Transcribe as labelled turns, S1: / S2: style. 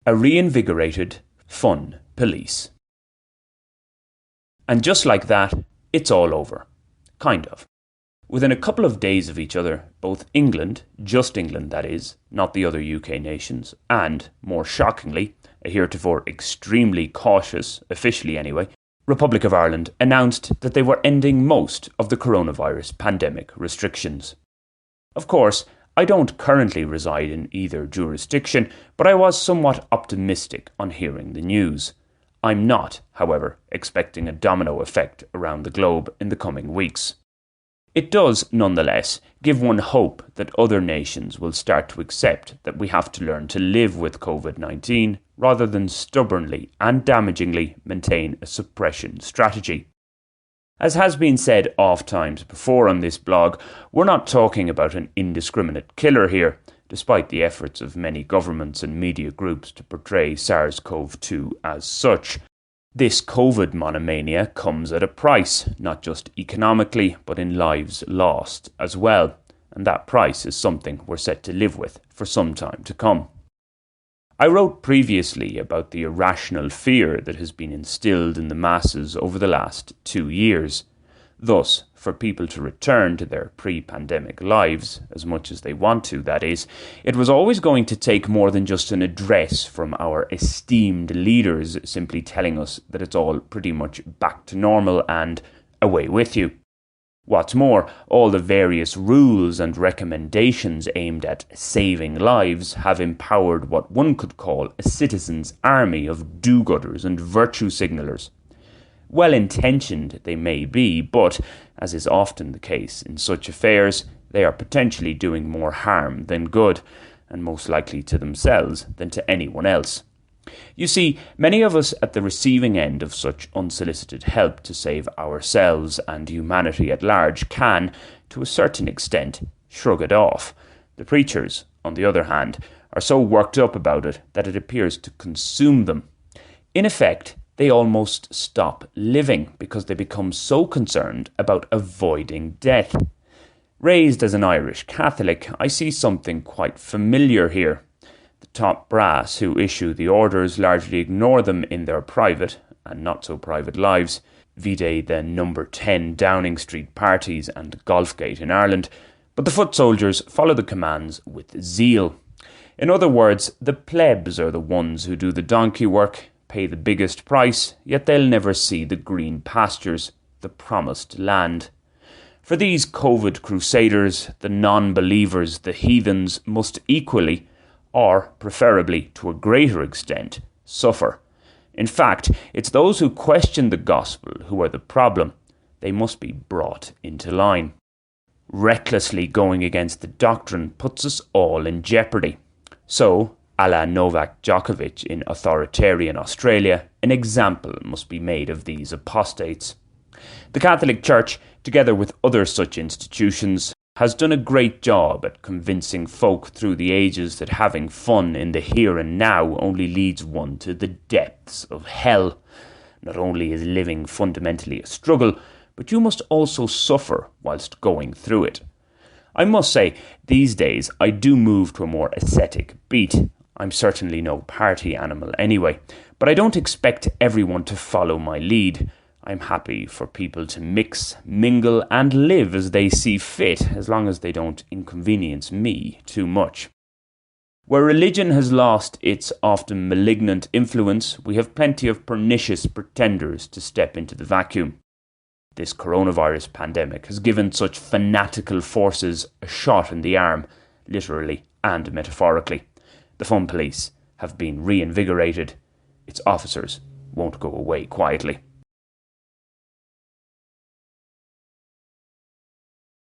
S1: A reinvigorated, fun police. And just like that, it's all over. Kind of. Within a couple of days of each other, both England, just England that is, not the other UK nations, and, more shockingly, a heretofore extremely cautious, officially anyway, Republic of Ireland announced that they were ending most of the coronavirus pandemic restrictions. Of course, I don't currently reside in either jurisdiction, but I was somewhat optimistic on hearing the news. I'm not, however, expecting a domino effect around the globe in the coming weeks. It does, nonetheless, give one hope that other nations will start to accept that we have to learn to live with COVID-19 rather than stubbornly and damagingly maintain a suppression strategy. As has been said oft times before on this blog, we're not talking about an indiscriminate killer here, despite the efforts of many governments and media groups to portray SARS-CoV-2 as such. This COVID monomania comes at a price, not just economically, but in lives lost as well, and that price is something we're set to live with for some time to come. I wrote previously about the irrational fear that has been instilled in the masses over the last 2 years. Thus, for people to return to their pre-pandemic lives, as much as they want to, that is, it was always going to take more than just an address from our esteemed leaders simply telling us that it's all pretty much back to normal and away with you. What's more, all the various rules and recommendations aimed at saving lives have empowered what one could call a citizens' army of do-gooders and virtue signallers. Well-intentioned they may be, but, as is often the case in such affairs, they are potentially doing more harm than good, and most likely to themselves than to anyone else. You see, many of us at the receiving end of such unsolicited help to save ourselves and humanity at large can, to a certain extent, shrug it off. The preachers, on the other hand, are so worked up about it that it appears to consume them. In effect, they almost stop living because they become so concerned about avoiding death. Raised as an Irish Catholic, I see something quite familiar here. The top brass who issue the orders largely ignore them in their private and not so private lives, vide the number 10 Downing Street parties and Golfgate in Ireland, but the foot soldiers follow the commands with zeal. In other words, the plebs are the ones who do the donkey work, pay the biggest price, yet they'll never see the green pastures, the promised land. For these COVID crusaders, the non-believers, the heathens must equally, or preferably to a greater extent, suffer. In fact, it's those who question the gospel who are the problem. They must be brought into line. Recklessly going against the doctrine puts us all in jeopardy. So, a la Novak Djokovic in authoritarian Australia, an example must be made of these apostates. The Catholic Church, together with other such institutions, has done a great job at convincing folk through the ages that having fun in the here and now only leads one to the depths of hell. Not only is living fundamentally a struggle, but you must also suffer whilst going through it. I must say, these days I do move to a more ascetic beat. I'm certainly no party animal anyway, but I don't expect everyone to follow my lead. I'm happy for people to mix, mingle and live as they see fit, as long as they don't inconvenience me too much. Where religion has lost its often malignant influence, we have plenty of pernicious pretenders to step into the vacuum. This coronavirus pandemic has given such fanatical forces a shot in the arm, literally and metaphorically. The fun police have been reinvigorated. Its officers won't go away quietly.